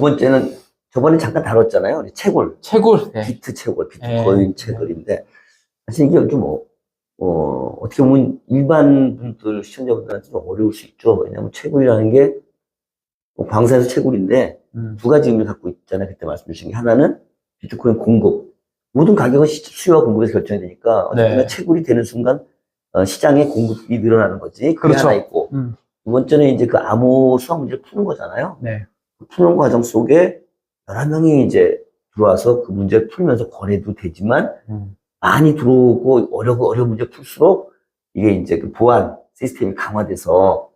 번째는 저번에 잠깐 다뤘잖아요. 우리 채굴. 채굴. 네. 비트 채굴, 비트코인 네. 채굴인데 사실 이게 좀 어떻게 보면 일반 분들, 시청자분들한테 좀 어려울 수 있죠. 왜냐하면 채굴이라는 게 광산에서 채굴인데 두 가지 의미를 갖고 있잖아요. 그때 말씀 주신 게 하나는 비트코인 공급. 모든 가격은 수요와 공급에서 결정이 되니까 어쨌든 네. 채굴이 되는 순간 시장의 공급이 늘어나는 거지. 그게 그렇죠. 하나 있고 두 번째는 이제 그 암호 수학 문제를 푸는 거잖아요. 네. 푸는 과정 속에 여러 명이 이제 들어와서 그 문제를 풀면서 거래도 되지만 많이 들어오고 어려운 문제 풀수록 이게 이제 그 보안 시스템이 강화돼서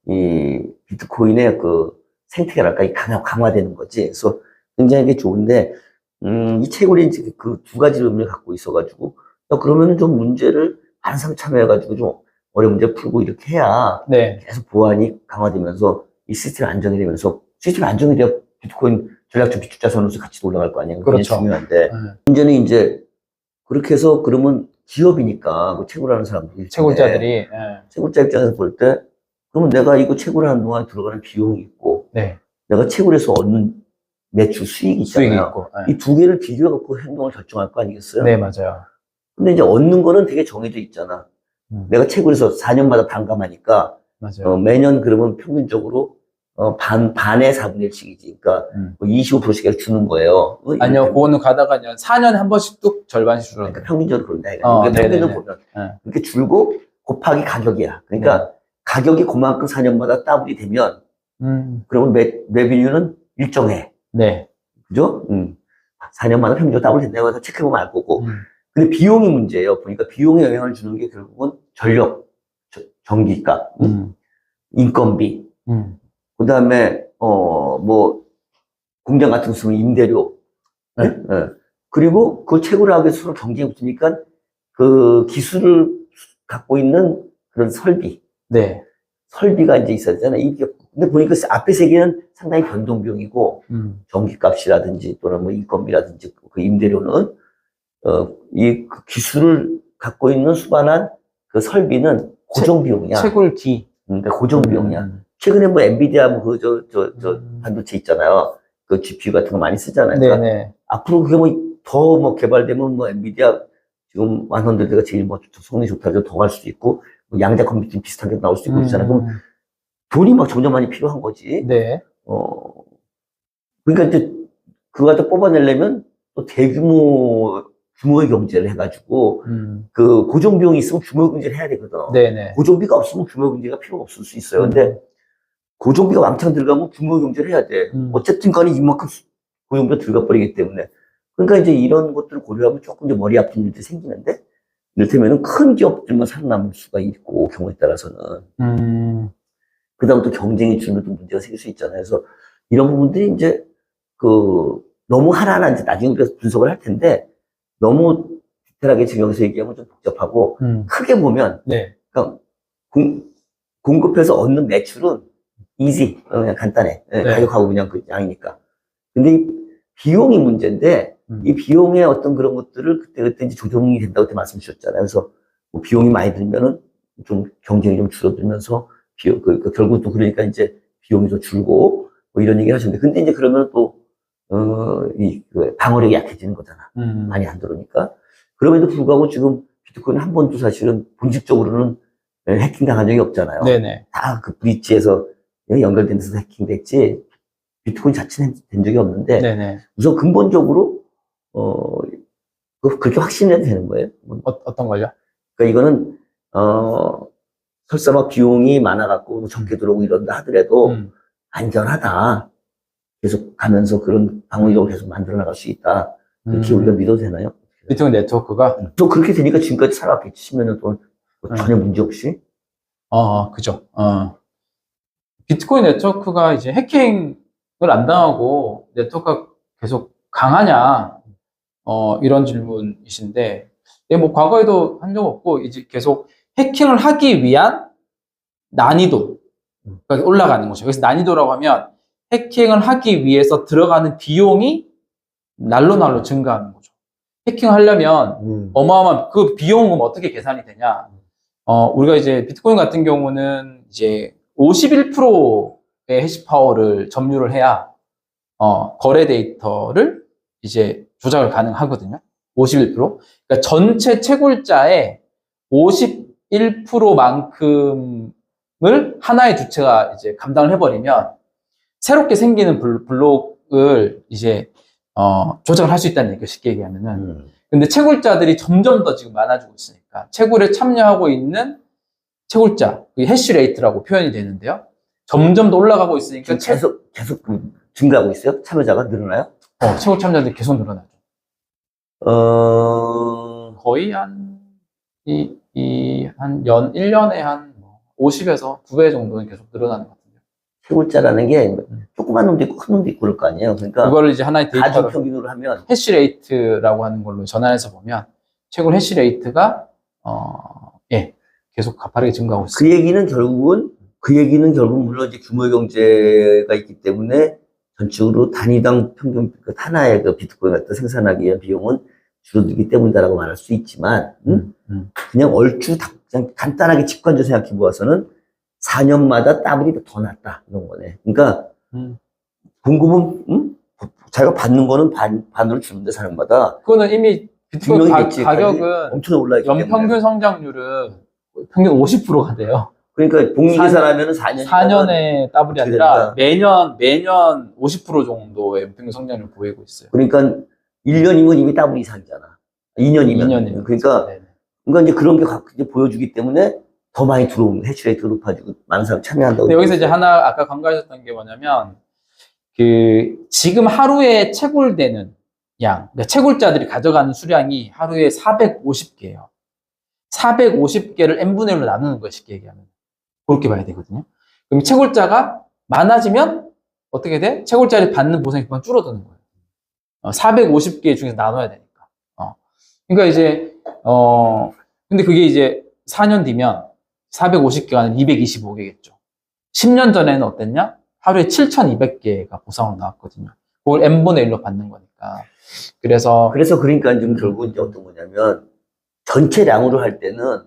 이 비트코인의 그 생태계랄까 이 강화되는 거지. 그래서 굉장히 이게 좋은데 이 채굴이 이제 그 두 가지 의미를 갖고 있어가지고 그러면은 좀 문제를 많은 참여해가지고 좀 어려운 문제 풀고 이렇게 해야 네. 계속 보안이 강화되면서 이 시스템이 안정이 되면서 시스템이 안정이 돼야 비트코인 전략적 비축자산으로서 가치도 올라갈 거 아니에요. 굉장히 그렇죠. 중요한데 문제는 이제 그렇게 해서 그러면 기업이니까 그 채굴하는 사람들이 채굴자들이. 네. 채굴자 입장에서 볼 때 그러면 내가 이거 채굴하는 동안 들어가는 비용이 있고 네. 내가 채굴해서 얻는 매출 수익이 있잖아요. 수익이 있고. 네. 이 두 개를 비교해갖고 행동을 결정할 거 아니겠어요? 네, 맞아요. 근데 이제 얻는 거는 되게 정해져 있잖아. 내가 채굴해서 4년마다 반감하니까 맞아요. 매년 그러면 평균적으로 반의 4분의 1씩이지. 그러니까 25%씩 주는 거예요. 아니요, 그거는 가다가 4년에 한 번씩 뚝 절반씩 줄어요. 그러니까 평균적으로 그런다. 네네네. 평균을 보면 이렇게 줄고 곱하기 가격이야. 그러니까 가격이 그만큼 4년마다 더블이 되면 그러면 레비뉴는 일정해. 네. 그죠? 4년마다 평균적으로 더블 된다고 해서 체크해보면 알 거고. 근데 비용이 문제예요. 보니까 비용에 영향을 주는 게 결국은 전력, 전기값, 인건비, 그 다음에, 공장 같은 거 쓰면 임대료, 네? 그리고 그 채굴을 하기 위해서 서로 경쟁이 붙으니까 그 기술을 갖고 있는 그런 설비. 네. 설비가 이제 있어야 되잖아요. 근데 보니까 앞에 세 개는 상당히 변동 비용이고, 전기값이라든지 또는 뭐 인건비라든지 그 임대료는, 이 기술을 갖고 있는 수반한 그 설비는 고정 비용이야. 채굴기. 그러니까 고정 비용이야. 최근에 뭐 엔비디아 뭐 반도체 있잖아요. 그 GPU 같은 거 많이 쓰잖아요. 네네. 그러니까 앞으로 그게 더 개발되면 엔비디아 지금 100대가 제일 성능이 좋다고 더 갈 수도 있고, 양자 컴퓨팅 비슷한 게 나올 수도 있고 있잖아요. 그럼 돈이 점점 많이 필요한 거지. 네. 그러니까 이제 그거 갖다 뽑아내려면 또 규모의 경제를 해가지고, 그 고정 비용이 있으면 규모 경제를 해야 되거든. 네네. 고정비가 없으면 규모 경제가 필요가 없을 수 있어요. 근데 고정비가 왕창 들어가면 규모 경제를 해야 돼. 어쨌든 간에 이만큼 고정비가 들어가 버리기 때문에. 그러니까 이제 이런 것들을 고려하면 조금 이제 머리 아픈 일들이 생기는데, 이를테면은 큰 기업들만 살아남을 수가 있고, 경우에 따라서는. 그 다음 또 경쟁이 주는 또 문제가 생길 수 있잖아요. 그래서 이런 부분들이 이제 너무 하나하나 이제 나중에 우리가 분석을 할 텐데, 너무 디테일하게 지금 여기서 얘기하면 좀 복잡하고, 크게 보면, 네. 그러니까 공급해서 얻는 매출은 이지, 그냥 간단해. 네. 가격하고 그냥 그 양이니까. 근데 이 비용이 문제인데, 이 비용의 어떤 그런 것들을 그때 이제 조정이 된다고 그때 말씀 주셨잖아요. 그래서 뭐 비용이 많이 들면은 좀 경쟁이 좀 줄어들면서 결국 또 그러니까 이제 비용이 더 줄고 뭐 이런 얘기 하셨는데, 근데 이제 그러면 또 방어력이 약해지는 거잖아. 많이 안 들어오니까. 그럼에도 불구하고 지금 비트코인 한 번도 사실은 본질적으로는 해킹 당한 적이 없잖아요. 네네. 다 그 브릿지에서 연결된 데서 해킹됐지, 비트코인 자체는 된 적이 없는데, 네네. 우선 근본적으로, 그렇게 확신해도 되는 거예요. 어떤 걸요? 그러니까 이거는, 설사 막 비용이 많아갖고 적게 들어오고 이런다 하더라도, 안전하다. 계속 가면서 그런 방어력을 계속 만들어 나갈 수 있다. 그렇게 우리가 믿어도 되나요? 비트코인 네트워크가? 또 그렇게 되니까 지금까지 살아왔겠지. 10년 동안 전혀 문제 없이. 그죠. 비트코인 네트워크가 이제 해킹을 안 당하고 네트워크가 계속 강하냐, 이런 질문이신데, 뭐 과거에도 한 적 없고, 이제 계속 해킹을 하기 위한 난이도가 올라가는 거죠. 그래서 난이도라고 하면 해킹을 하기 위해서 들어가는 비용이 날로 증가하는 거죠. 해킹을 하려면 어마어마한 그 비용은 어떻게 계산이 되냐? 우리가 이제 비트코인 같은 경우는 이제 51%의 해시 파워를 점유를 해야 거래 데이터를 이제 조작을 가능하거든요. 51%. 그러니까 전체 채굴자의 51%만큼을 하나의 주체가 이제 감당을 해버리면 새롭게 생기는 블록을 이제 조작을 할 수 있다는 얘기죠. 쉽게 얘기하면은. 근데 채굴자들이 점점 더 지금 많아지고 있으니까 채굴에 참여하고 있는 채굴자, 그게 해시레이트라고 표현이 되는데요. 점점 더 올라가고 있으니까 지금 계속 증가하고 있어요? 참여자가 늘어나요? 채굴 참여자들이 계속 늘어나죠. 거의 한 1년에 한 50에서 9배 정도는 계속 늘어나는 것 같아요. 채굴자라는 게 조그만 놈도 있고 큰 놈도 있고 그럴 거 아니에요. 그러니까 그걸 이제 하나의 데이터로 평균으로 하면 해시레이트라고 하는 걸로 전환해서 보면 채굴 해시레이트가 계속 가파르게 증가하고 있어요. 그 얘기는 결국은 물론 이제 규모 경제가 있기 때문에 전적으로 단위당 평균 하나의 그 비트코인 갖다 생산하기 위한 비용은 줄어들기 때문이다라고 말할 수 있지만 그냥 그냥 간단하게 직관적으로 생각해 보아서는 4년마다 더블이 더 낮다 이런 거네. 그러니까 공급은 자기가 받는 거는 반으로 주는데 4년마다 그거는 이미 비트코인 가격은 엄청 올라있기 때문에 연평균 성장률은 평균 50%가 돼요. 그러니까 복리 계산하면은 4년에 더블이 아니라 매년 50% 정도의 연평균 성장률을 보이고 있어요. 그러니까 1년이면 이미 더블 이상이잖아. 2년이면. 그러니까 이제 그런 게 이제 보여주기 때문에 더 많이 들어오는 해시레이트가 높아지고 많은 사람이 참여한다고. 근데 여기서 이제 하나 아까 간과하셨던 게 뭐냐면 지금 하루에 채굴되는 양, 그러니까 채굴자들이 가져가는 수량이 하루에 450개예요. 450개를 n분의 1로 나누는 거예요, 쉽게 얘기하면. 그렇게 봐야 되거든요. 그럼 채굴자가 많아지면 어떻게 돼? 채굴자들이 받는 보상이 그만 줄어드는 거예요. 450개 중에서 나눠야 되니까. 그러니까 이제 근데 그게 이제 4년 뒤면 450개가 아니라 225개겠죠. 10년 전에는 어땠냐? 하루에 7,200개가 보상으로 나왔거든요. 그걸 n분의 1로 받는 거니까. 그래서 그러니까 지금 결국 이제 어떤 거냐면 전체량으로 할 때는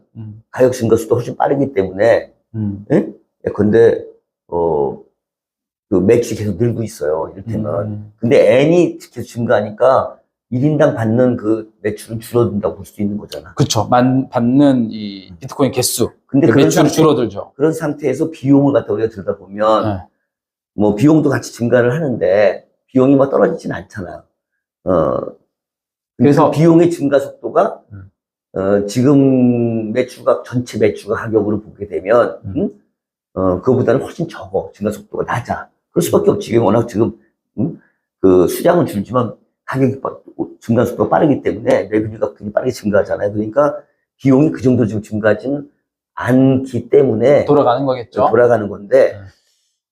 가격 증가수도 훨씬 빠르기 때문에 근데 그 매출이 계속 늘고 있어요. 이를테면. 근데 N이 계속 증가하니까 1인당 받는 그 매출은 줄어든다고 볼 수도 있는 거잖아. 그쵸. 받는 이 비트코인 개수. 근데 매출이 줄어들죠. 그런 상태에서 비용을 갖다 우리가 들여다보면 뭐 비용도 같이 증가를 하는데 비용이 뭐 떨어지진 않잖아요. 그래서 그 비용의 증가 속도가 지금 전체 매출가 가격으로 보게 되면 그거보다는 훨씬 적어. 증가 속도가 낮아. 그럴 수밖에 없지. 워낙 지금 그 수량은 줄지만 가격이 증가 속도가 빠르기 때문에 레비뉴가 굉장히 빠르게 증가하잖아요. 그러니까 비용이 그 정도 지금 증가하지는 않기 때문에 돌아가는 거겠죠. 돌아가는 건데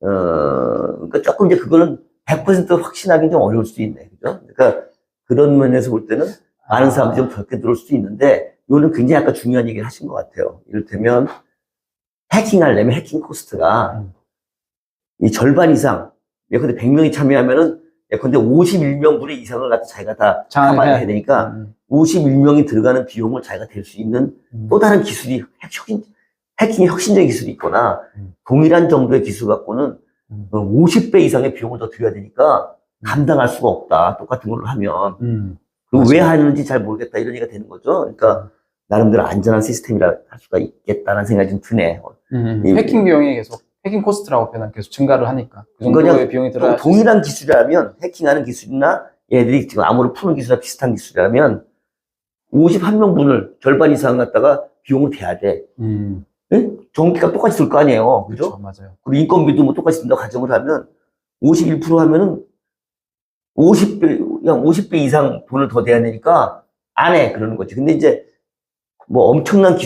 그러니까 조금 이제 그거는 100% 확신하기는 좀 어려울 수도 있네. 그죠? 그러니까 그런 면에서 볼 때는 많은 사람들이 좀 적게 들어올 수도 있는데 이거는 굉장히 아까 중요한 얘기를 하신 것 같아요. 이를테면 해킹하려면 해킹 코스트가 이 절반 이상, 예컨대 100명이 참여하면은 예컨대 51명분의 이상을 갖다 자기가 다 커버해야 되니까 51명이 들어가는 비용을 자기가 댈 수 있는 또 다른 기술이 해킹의 혁신적인 기술이 있거나 동일한 정도의 기술 갖고는 50배 이상의 비용을 더 들여야 되니까 감당할 수가 없다. 똑같은 걸로 하면. 그리고 왜 하는지 잘 모르겠다. 이런 얘기가 되는 거죠. 그러니까 나름대로 안전한 시스템이라 할 수가 있겠다는 생각이 좀 드네. 해킹 비용이 계속 해킹 코스트라고 표현 계속 증가를 하니까 그 정도의 비용이 들어야 동일한 기술이라면 해킹하는 기술이나 얘들이 지금 암호를 푸는 기술이나 비슷한 기술이라면 51명분을 절반 이상 갖다가 비용을 대야 돼. 전기값 똑같이 들 거 아니에요. 그죠? 그렇죠, 맞아요. 그리고 인건비도 뭐 똑같이 든다고 가정을 하면 51% 하면은 50배 이상 돈을 더 대야 되니까 안 해. 그러는 거지. 근데 이제 뭐 엄청난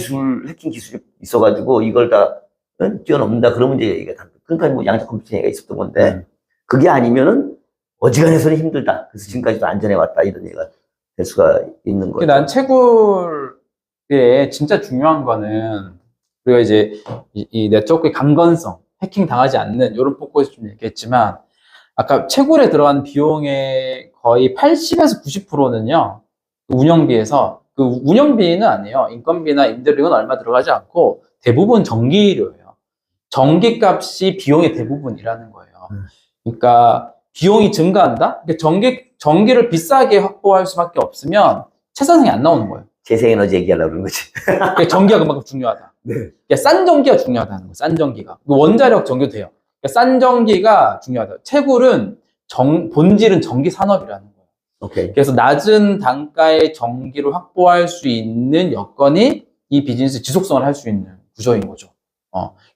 해킹 기술이 있어가지고 이걸 다 뛰어넘는다. 그러면 이제 얘기가 다, 그러니까 뭐 양자 컴퓨터 얘기가 있었던 건데 그게 아니면은 어지간해서는 힘들다. 그래서 지금까지도 안전해왔다. 이런 얘기가 될 수가 있는 거죠. 난 채굴에 진짜 중요한 거는 우리가 이제 이 네트워크의 강건성, 해킹 당하지 않는 이런 포커에서 좀 얘기했지만 아까 채굴에 들어가는 비용의 거의 80에서 90%는요 운영비에서 그 운영비는 아니에요. 인건비나 임대료 이건 얼마 들어가지 않고 대부분 전기료예요. 전기값이 비용의 대부분이라는 거예요. 그러니까 비용이 증가한다? 그러니까 전기를 비싸게 확보할 수밖에 없으면 채산성이 안 나오는 거예요. 재생에너지 얘기하려고 그러는 거지. 그러니까 전기가 그만큼 중요하다. 네. 그러니까 싼 전기가 중요하다는 거예요. 싼 전기가. 원자력 전기도 돼요. 그러니까 싼 전기가 중요하다. 채굴은 본질은 전기 산업이라는 거예요. 오케이. 그래서 낮은 단가의 전기를 확보할 수 있는 여건이 이 비즈니스 지속성을 할 수 있는 구조인 거죠.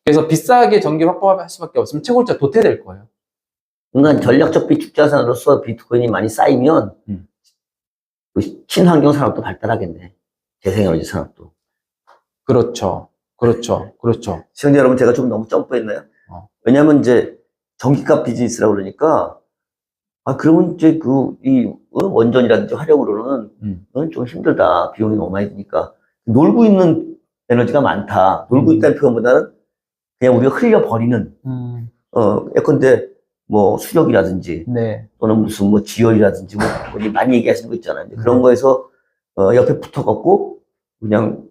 그래서 비싸게 전기를 확보할 수밖에 없으면 채굴자 도태될 거예요. 그러니까 전략적 비축 자산으로서 비트코인이 많이 쌓이면 그 친환경 산업도 발달하겠네. 재생에너지 산업도. 그렇죠. 시청자 여러분, 제가 좀 너무 점프했나요? 왜냐면 이제 전기값 비즈니스라고 그러니까, 그러면 이제 원전이라든지 화력으로는 좀 힘들다. 비용이 너무 많이 드니까. 놀고 있는 에너지가 많다. 놀고 있다는 표현보다는 그냥 우리가 흘려버리는, 예컨대 뭐 수력이라든지, 네. 또는 무슨 뭐 지열이라든지, 뭐 우리 많이 얘기하시는 거 있잖아요. 그런 거에서 옆에 붙어갖고 그냥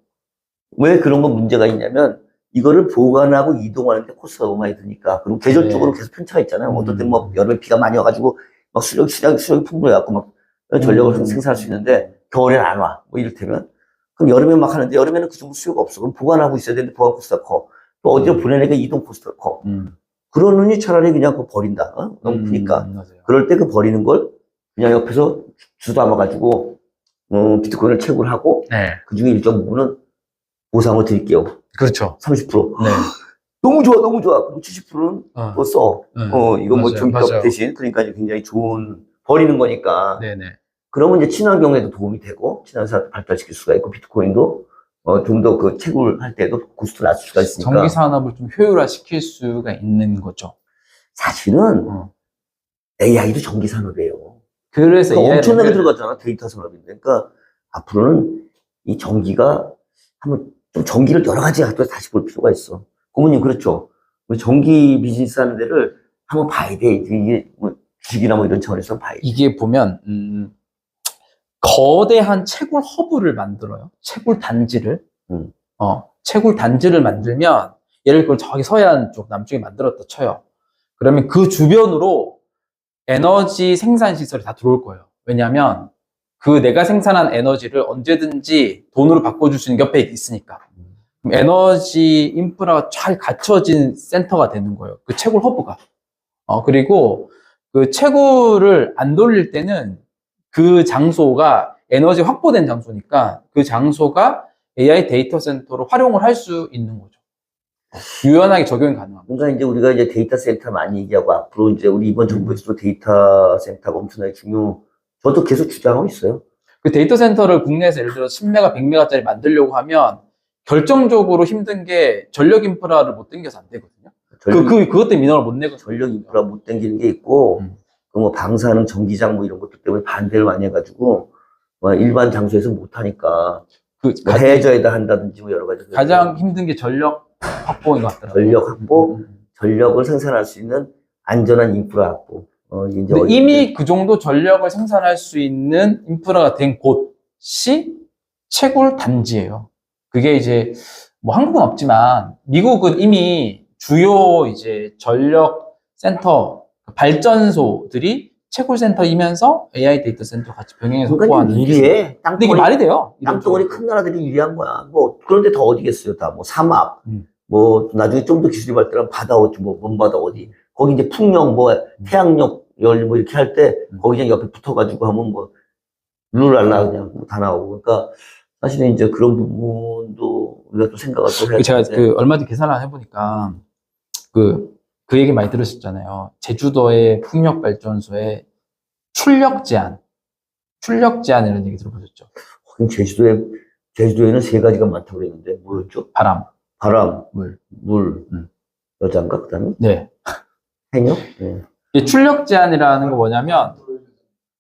왜 그런 거 문제가 있냐면 이거를 보관하고 이동하는데 코스가 너무 많이 드니까. 그리고 계절적으로 네. 계속 편차가 있잖아요. 어떨 때 뭐 여름에 비가 많이 와가지고 막 수력이 풍부해갖고 막 전력을 생산할 수 있는데 겨울에는 안 와. 뭐 이를테면. 그럼 여름에 막 하는데 여름에는 그 정도 수요가 없어. 그럼 보관하고 있어야 되는데 보관 코스가 커. 또 어디로 보내니까 이동 코스가 커. 그러느니 차라리 그냥 그거 버린다. 너무 크니까. 맞아요. 그럴 때 그 버리는 걸 그냥 옆에서 주담아가지고 비트코인을 채굴 하고 네. 그 중에 일정 부분은 보상을 드릴게요. 그렇죠. 30%. 네. 너무 좋아, 너무 좋아. 그럼 70%는 또 써. 네. 이거 뭐 맞아요, 전기값 맞아요. 대신. 그러니까 이제 굉장히 좋은, 버리는 거니까. 네네. 그러면 이제 친환경에도 도움이 되고, 친환경 발달시킬 수가 있고, 비트코인도 좀 더 그 채굴할 때도 코스트를 낮출 수가 있으니까. 전기 산업을 좀 효율화 시킬 수가 있는 거죠. 사실은 AI도 전기 산업이에요. 그래서 그러니까 AI 엄청나게 를 들어갔잖아, 데이터 산업인데. 그러니까 앞으로는 이 전기가 한번 좀 전기를 여러 가지 다시 볼 필요가 있어. 고모님, 그렇죠. 우리 전기 비즈니스 하는 데를 한번 봐야 돼. 이게 뭐 주식이나 뭐 이런 차원에서 봐야 돼. 이게 보면 거대한 채굴 허브를 만들어요. 채굴 단지를. 채굴 단지를 만들면 예를 들어 저기 서해안 쪽 남쪽에 만들었다 쳐요. 그러면 그 주변으로 에너지 생산 시설이 다 들어올 거예요. 왜냐하면 그 내가 생산한 에너지를 언제든지 돈으로 바꿔줄 수 있는 게 옆에 있으니까. 그럼 에너지 인프라가 잘 갖춰진 센터가 되는 거예요. 그 채굴 허브가. 그리고 그 채굴을 안 돌릴 때는 그 장소가 에너지 확보된 장소니까 그 장소가 AI 데이터 센터로 활용을 할 수 있는 거죠. 유연하게 적용이 가능합니다. 뭔가 이제 우리가 이제 데이터 센터 많이 얘기하고 앞으로 이제 우리 이번 정부에서도 데이터 센터가 엄청나게 저도 계속 주장하고 있어요. 그 데이터 센터를 국내에서 예를 들어 10메가, 100메가짜리 만들려고 하면 결정적으로 힘든 게 전력 인프라를 못 당겨서 안 되거든요. 그것 때문에 민원을 못 내거든요. 전력 인프라 못 당기는 게 있고, 그 뭐 방사능 전기장 뭐 이런 것들 때문에 반대를 많이 해가지고, 뭐 일반 장소에서 못 하니까, 뭐 해저에다 한다든지 뭐 여러 가지. 가장 힘든 게 전력 확보인 것 같더라고요. 전력 확보, 전력을 생산할 수 있는 안전한 인프라 확보. 이제 이미 그 정도 전력을 생산할 수 있는 인프라가 된 곳이 채굴 단지예요. 그게 이제 뭐 한국은 없지만 미국은 이미 주요 이제 전력 센터 발전소들이 채굴 센터이면서 AI 데이터 센터 같이 병행해서 확보하는 유리해. 근데 이게 말이 돼요. 땅덩어리 큰 나라들이 유리한 거야. 뭐 그런데 더 어디겠어요, 다. 뭐 사막, 뭐 나중에 좀 더 기술이 발달하면 바다 어디, 뭐 먼바다 어디. 거기 이제 풍력, 뭐 태양력 열 뭐 이렇게 할 때 거기 그냥 옆에 붙어가지고 하면 뭐 룰랄라 그냥 다 나오고. 그러니까 사실은 이제 그런 부분도 우리가 또 생각을 또 해야 제가 되는데. 얼마 전에 계산을 해보니까 그 얘기 많이 들으셨잖아요. 제주도의 풍력 발전소에 출력 제한이라는 얘기 들어보셨죠? 제주도에는 세 가지가 많다고 그랬는데 뭐였죠? 바람, 물, 여자인가 그다음에? 네. 해녀? 네. 이 출력 제한이라는 거 뭐냐면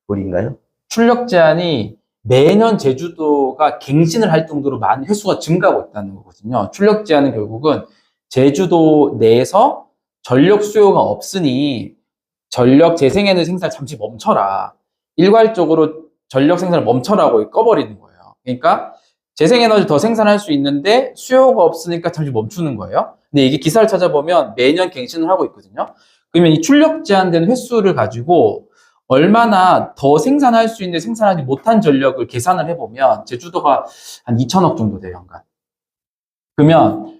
돌인가요? 출력 제한이 매년 제주도가 갱신을 할 정도로 많은 횟수가 증가하고 있다는 거거든요. 출력 제한은 결국은 제주도 내에서 전력 수요가 없으니 전력 재생에너지 생산을 잠시 멈춰라. 일괄적으로 전력 생산을 멈춰라고 꺼버리는 거예요. 그러니까 재생에너지 더 생산할 수 있는데 수요가 없으니까 잠시 멈추는 거예요. 근데 이게 기사를 찾아보면 매년 갱신을 하고 있거든요. 그러면 이 출력 제한된 횟수를 가지고 얼마나 더 생산할 수 있는데 생산하지 못한 전력을 계산을 해보면 제주도가 한 2천억 정도 돼요, 연간. 그러면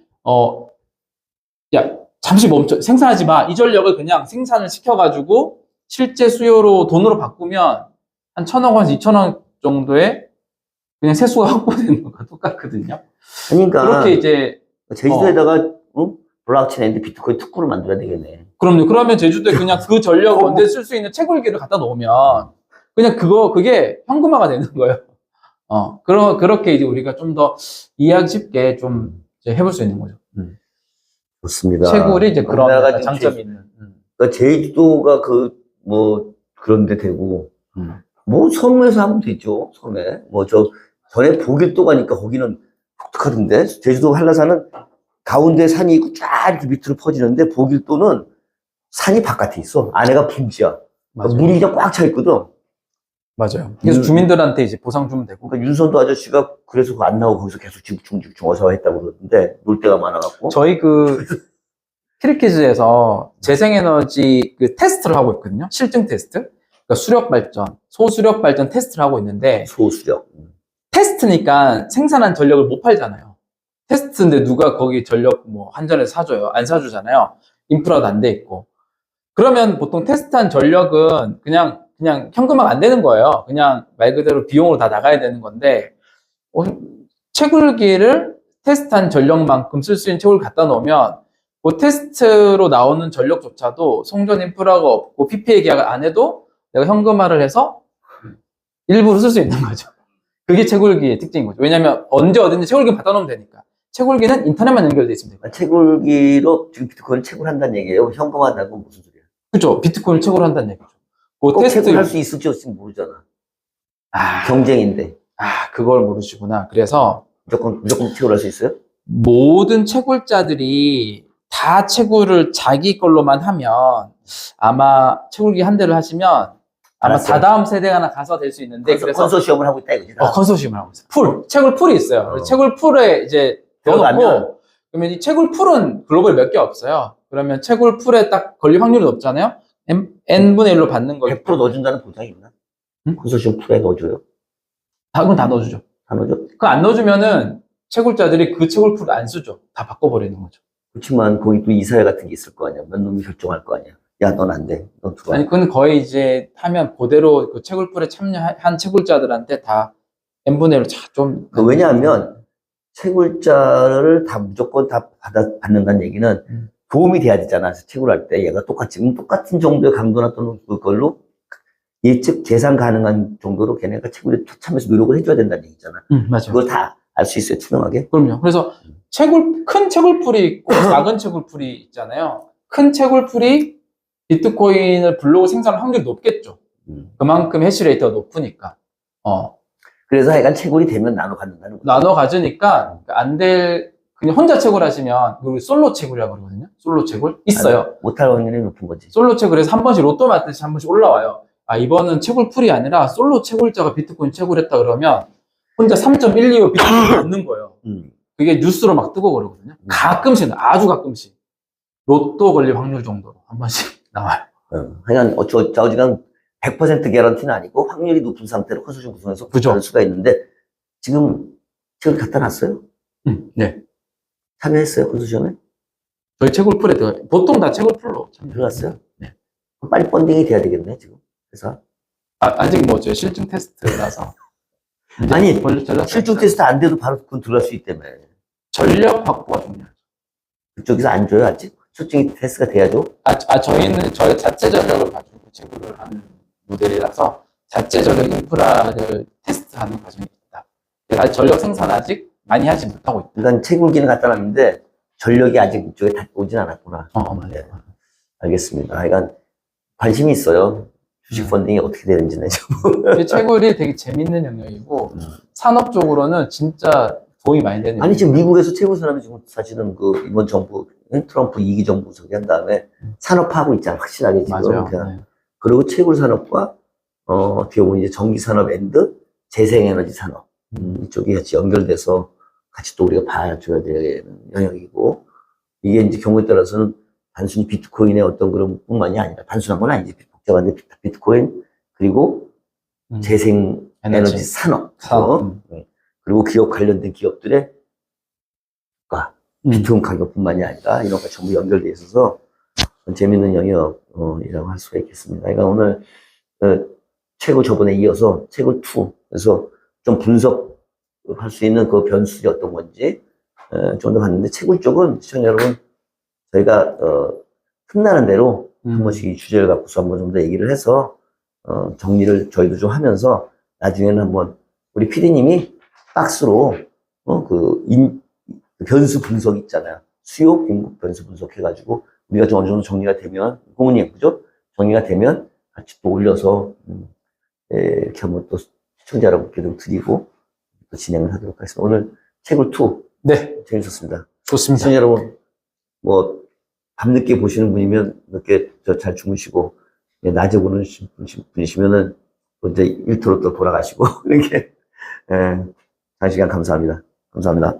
야, 잠시 멈춰. 생산하지 마. 이 전력을 그냥 생산을 시켜가지고 실제 수요로 돈으로 바꾸면 한 1,000억 원에서 2천억 정도의 그냥 세수가 확보되는 거가 똑같거든요. 그러니까 그렇게 이제 제주도에다가 블록체인 앤드 비트코인 특구를 만들어야 되겠네. 그럼요. 그러면 제주도에 그냥 그 전력을 언제 쓸 수 있는 채굴기를 갖다 놓으면 그냥 그게 현금화가 되는 거예요. 그렇게 이제 우리가 좀 더 이해하기 쉽게 좀 이제 해볼 수 있는 거죠. 좋습니다. 채굴이 이제 그런 우리나라가 약간 지금 장점이 있는. 그러니까 제주도가 그런 데 되고, 뭐 섬에서 하면 되죠. 섬에. 전에 보길도 가니까 거기는 독특하던데. 제주도 한라산은 가운데 산이 있고 쫙 이렇게 밑으로 퍼지는데 보길도는 산이 바깥에 있어. 안에가 분지야. 맞아요. 물이 그냥 꽉 차 있거든. 맞아요. 그래서 주민들한테 이제 보상 주면 되고. 그러니까 윤선도 아저씨가 그래서 안 나오고 거기서 계속 집중어서 했다고 그러던데, 놀 데가 많아갖고. 저희 트리키즈에서 재생에너지 테스트를 하고 있거든요. 실증 테스트. 그러니까 수력 발전, 소수력 발전 테스트를 하고 있는데, 소수력. 테스트니까 생산한 전력을 못 팔잖아요. 테스트인데 누가 거기 전력 한전에서 사줘요? 안 사주잖아요. 인프라도 안 돼 있고. 그러면 보통 테스트한 전력은 그냥 현금화가 안 되는 거예요. 그냥 말 그대로 비용으로 다 나가야 되는 건데, 채굴기를 테스트한 전력만큼 쓸 수 있는 채굴기 갖다 놓으면 그 테스트로 나오는 전력조차도 송전 인프라가 없고 PPA 계약을 안 해도 내가 현금화를 해서 일부러 쓸 수 있는 거죠. 그게 채굴기의 특징인 거죠. 왜냐면 언제 어딘지 채굴기 갖다 놓으면 되니까. 채굴기는 인터넷만 연결돼 있으면 돼요. 채굴기로 지금 비트코인을 채굴한다는 얘기예요. 현금화한다고 무슨 소리야? 그죠? 비트코인을 채굴한다는 얘기죠. 그 꼭 채굴할 수 있을지 없을지 모르잖아. 경쟁인데. 그걸 모르시구나. 그래서 무조건 채굴할 수 있어요? 모든 채굴자들이 다 채굴을 자기 걸로만 하면 아마 채굴기 한 대를 하시면 아마 알았어요. 다다음 세대가 하나 가서 될 수 있는데 그래서 컨소시엄을 하고 있다 이거지. 컨소시엄을 하고 있어요. 채굴 풀이 있어요. 채굴 풀에 이제 넣어놓고 그러면 이 채굴 풀은 글로벌 몇 개 없어요. 그러면 채굴 풀에 딱 걸릴 확률이 높잖아요. n분의 1로 받는 거 100% 넣어준다는 보장이 있나? 응? 컨소시엄 풀에 넣어줘요? 그건 다 넣어주죠. 다 넣어줘? 그거 안 넣어주면은 채굴자들이 그 채굴 풀을 안 쓰죠. 다 바꿔버리는 거죠. 그렇지만 거기 또 이사회 같은 게 있을 거 아니야. 몇 놈이 결정할 거 아니야. 야, 넌 안 돼. 넌 들어와. 아니, 그건 거의 이제 하면 그대로 그 채굴풀에 참여한 채굴자들한테 다 n분의 1로 좀. 왜냐하면 채굴자를 다 무조건 다 받는다는 얘기는 도움이 돼야 되잖아. 채굴할 때 얘가 똑같은 정도의 강도나 또는 그걸로 예측 계산 가능한 정도로 걔네가 채굴에 참여해서 노력을 해줘야 된다는 얘기잖아. 맞아요. 그걸 다 알 수 있어요, 투명하게. 그럼요. 그래서 큰 채굴풀이 있고 작은 채굴풀이 있잖아요. 큰 채굴풀이 비트코인을 블록 생산할 확률이 높겠죠. 그만큼 해시레이트가 높으니까. 그래서 하여간 채굴이 되면 나눠 갖는다는 거죠. 나눠 가지니까 그냥 혼자 채굴하시면 우리 솔로 채굴이라고 그러거든요. 솔로 채굴 있어요. 못할 확률이 높은 거지. 솔로 채굴에서 한 번씩 로또 맞듯이 한 번씩 올라와요. 이번은 채굴풀이 아니라 솔로 채굴자가 비트코인 채굴했다 그러면 혼자 3.125 비트코인을 얻는 거예요. 그게 뉴스로 막 뜨고 그러거든요. 가끔씩, 아주 가끔씩. 로또 걸릴 확률 정도로 한 번씩 나와요. 하여간 어쩌지간 100% 개런티는 아니고 확률이 높은 상태로 컨소시엄 구성해서 할 수가 있는데 지금 갖다 놨어요? 네. 참여했어요, 컨소시엄에? 저희 채굴풀에 보통 다 채굴풀로 들어갔어요? 네. 빨리 펀딩이 돼야 되겠네, 지금. 그래서. 아직 저 실증 테스트라서. 아니, 실증 테스트 안 돼도 바로 그건 들어갈 수 있다며. 전력 확보가 중요하죠. 그쪽에서 안 줘요, 아직? 실증 테스트가 돼야죠? 저희는 저희 자체 전력을 가지고 채굴을 하는 모델이라서 자체 전력 인프라를 테스트하는 과정이 있다. 전력 생산 아직 많이 하지 못하고 있다. 그러니까 채굴기는 갖다 놨는데 전력이 아직 이쪽에 다 오진 않았구나. 맞아요. 네. 알겠습니다. 하여간 관심이 있어요. 주식 펀딩이 어떻게 되는지는. 채굴이 되게 재밌는 영역이고 산업적으로는 진짜 도움이 많이 되는. 아니 지금 미국에서 채굴 산업이 지금 사실은 이번 정부 트럼프 2기 정부 저기한 다음에 산업화하고 있잖아, 확실하게 지금. 맞아요. 네. 그리고 채굴 산업과 어떻게 보면 이제 전기 산업 앤드 재생에너지 산업 이쪽이 같이 연결돼서 같이 또 우리가 봐줘야 되는 영역이고, 이게 이제 경우에 따라서는 단순히 비트코인의 어떤 그런 뿐만이 아니라, 단순한 건 아니지. 복잡한데 비트코인, 그리고 재생 에너지 산업, 그리고 기업 관련된 기업들의 비트코인 가격뿐만이 아니라 이런 거 전부 연결되어 있어서 재밌는 영역이라고 할 수가 있겠습니다. 그러니까 오늘 책을 저번에 이어서 책을 2, 그래서 좀 분석할 수 있는 그 변수가 어떤 건지 좀 더 봤는데, 채굴 쪽은 시청자 여러분 저희가 틈나는 대로 한 번씩 이 주제를 갖고서 한번 좀 더 얘기를 해서 정리를 저희도 좀 하면서 나중에는 한번 우리 PD님이 박스로 그 변수 분석 있잖아요. 수요, 공급 변수 분석 해가지고 우리가 좀 어느 정도 정리가 되면, 고모님, 그죠? 정리가 되면 같이 또 올려서 이렇게 한번 또 시청자 여러분께도 드리고 또 진행을 하도록 하겠습니다. 오늘 채굴 2 네, 재밌었습니다. 좋습니다. 시청자 여러분, 뭐 밤늦게 보시는 분이면 늦게 잘 주무시고, 낮에 보는 분이시면은 이제 일터로 또 돌아가시고 이렇게 장시간 감사합니다. 감사합니다.